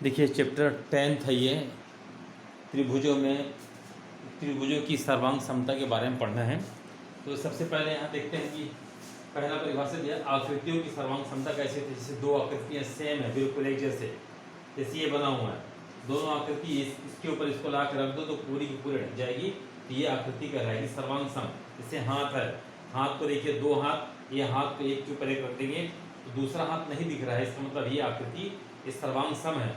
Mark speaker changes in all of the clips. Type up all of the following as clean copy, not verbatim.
Speaker 1: देखिए चैप्टर 10 है ये। त्रिभुजों की सर्वांग समता के बारे में पढ़ना है। तो सबसे पहले यहाँ देखते हैं कि पहला परिभाषा दिया, आकृतियों की सर्वांग समता कैसे थी। जैसे दो आकृतियाँ सेम है, बिल्कुल एक जैसे ये बना हुआ है, दोनों आकृति इसके ऊपर इसको ला कर रख दो तो पूरी की पूरी हट जाएगी, तो ये आकृति कहलाएगी सर्वांग सम। जैसे हाथ है, हाथ को देखिए दो हाथ, ये हाथ को एक के ऊपर एक रख देंगे तो दूसरा हाथ नहीं दिख रहा है, इसका मतलब ये आकृति ये सर्वांग सम है।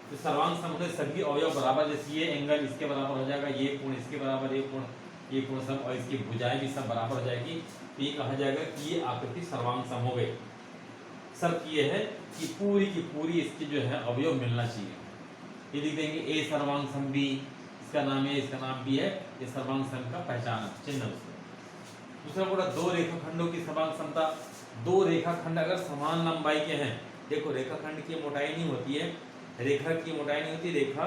Speaker 1: तो सर्वांग सम होने सभी अवयव बराबर, जैसे ये एंगल इसके बराबर हो जाएगा, ये कोण इसके बराबर, ये कोण सम, और इसकी भुजाएं भी सब बराबर हो जाएगी, तो ये कहा जाएगा कि ये आकृति सर्वांग सम हो गई। शर्त ये है कि पूरी की पूरी इसकी जो है अवयव मिलना चाहिए। ये लिख देंगे ए सर्वांग सम बी, इसका नाम है, इसका नाम बी है, ये सर्वांग सम का पहचान चिन्ह। दूसरा बोला दो रेखाखंडों की सर्वांग समता। दो रेखाखंड अगर समान लंबाई के हैं, देखो रेखाखंड की मोटाई नहीं होती है, रेखा की मोटाई नहीं होती, रेखा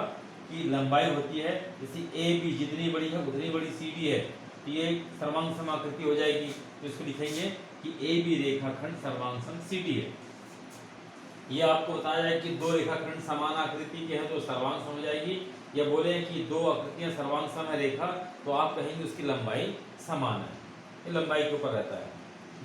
Speaker 1: की लंबाई होती है। जैसे ए बी जितनी बड़ी है उतनी बड़ी सी डी है, तो ये सर्वांग सम आकृति हो जाएगी। तो इसको लिखेंगे कि ए बी रेखाखंड सर्वांग सम सी डी है। ये आपको बताया जाए कि दो रेखाखंड समान आकृति के हैं तो सर्वांग सम हो जाएगी। या बोले कि दो आकृतियां सर्वांग सम है रेखा, तो आप कहेंगे उसकी लंबाई समान है, ये लंबाई के ऊपर रहता है।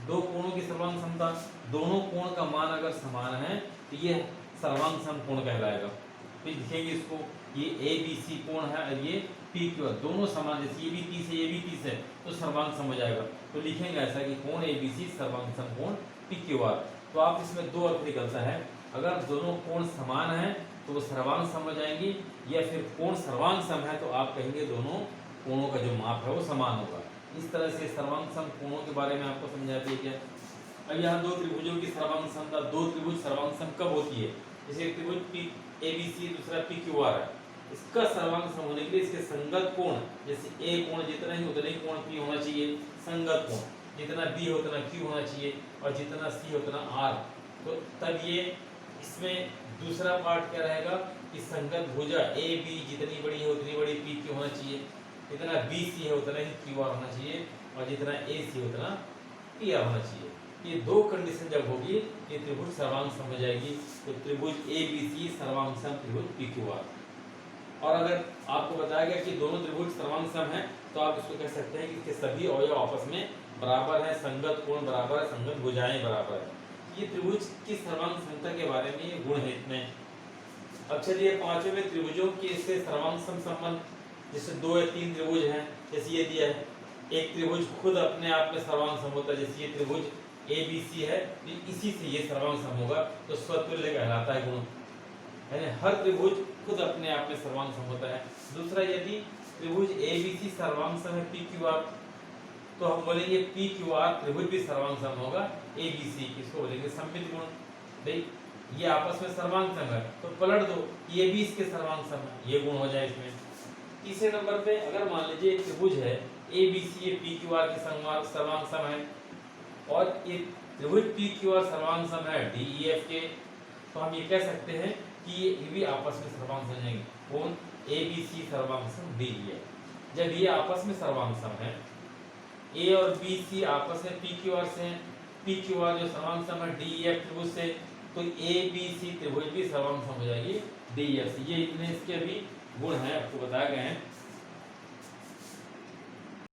Speaker 1: दो कोणों की सर्वांग समता, दोनों कोण का मान अगर समान है तो ये सर्वांग सम कोण कहलाएगा। तो लिखेंगे इसको, ये ए बी सी कोण है और ये पी क्यू आर, दोनों समान, जैसे ये भी 30 है ये भी 30 है तो सर्वांग सम हो जाएगा। तो लिखेंगे ऐसा कि कोण ए बी सी सर्वांग सम कोण पी क्यू आर। तो आप इसमें दो अर्थ निकलता है, अगर दोनों कोण समान है तो वो सर्वांग सम हो जाएंगी, या फिर कोण सर्वांग सम है तो आप कहेंगे दोनों कोणों का जो माप है वो समान होगा। इस तरह से सर्वांग सम कोणों के बारे में आपको समझा दिया गया। अब यहाँ दो त्रिभुजों की सर्वांग समता, दो त्रिभुज सर्वांग सम कब होती है। जैसे त्रिभुज पी ए बी सी, दूसरा पी क्यू आर है, इसका सर्वांग सम होने के लिए इसके संगत कोण, जैसे ए कोण जितना ही उतना ही कोण पी होना चाहिए, संगत कोण जितना बी हो उतना क्यू होना चाहिए, और जितना सी उतना आर। तो तब ये इसमें दूसरा पार्ट क्या रहेगा कि संगत भुजा ए बी जितनी बड़ी है उतनी बड़ी पी क्यू होना चाहिए, जितना बी सी है उतना ही क्यू आर होना चाहिए, और जितना ए सी उतना पी आर होना चाहिए। ये दो कंडीशन जब होगी कि त्रिभुज सर्वांग सम हो जाएगी। तो त्रिभुज ए बी सी सर्वांग सम त्रिभुज पी क्यू आर। और अगर आपको बताया गया कि दोनों त्रिभुज सर्वांग सम है तो आप इसको कह सकते हैं कि इसके सभी अवयव आपस में बराबर है, संगत कोण बराबर है, संगत भुजाएं बराबर है। ये त्रिभुज की सर्वांग समता के बारे में ये गुण है इतने। अब चलिए पांचवें में त्रिभुजों के इससे सर्वांग सम संबंध, जैसे दो या तीन त्रिभुज हैं, जैसे ये दिया है, एक त्रिभुज खुद अपने आप में सर्वांग सम होता है, जैसे ये त्रिभुज ए बी सी है, इसी से ये सर्वांग सम होगा, तो स्वतुल्य कहलाता है गुण, यानी हर त्रिभुज खुद अपने आप में सर्वांग सम होता है। दूसरा, यदि त्रिभुज ए बी सी सर्वांग सम है पी क्यू आर, तो हम बोलेंगे पी क्यू आर त्रिभुज भी सर्वांग सम होगा ए बी सी, इसको बोलेंगे सममित गुण। भाई ये आपस में सर्वांग सम है तो पलट दो, ये भी इसके सर्वांग सम है, ये गुण हो जाए इसमें। तीसरे नंबर पे अगर मान लीजिए एक त्रिभुज है ए बी सी, ये पी क्यू आर के सर्वांग सम है, और एक त्रिभुज पी क्यू आर सर्वांग सम है डी ई एफ के, तो हम ये कह सकते हैं कि ये भी आपस में सर्वांग सम जाएंगे। कौन? ए बी सी सर्वांग सम डी ई एफ। जब ये आपस में सर्वांग सम है, ए और बी सी आपस में पी क्यू आर से हैं, पी क्यू आर जो सर्वांग सम है डी ई एफ त्रिभुज से, तो ए बी सी त्रिभुज भी सर्वांग सम हो जाएगी डी ई एफ से। ये इतने इसके भी गुण हैं, आपको बताए गए हैं।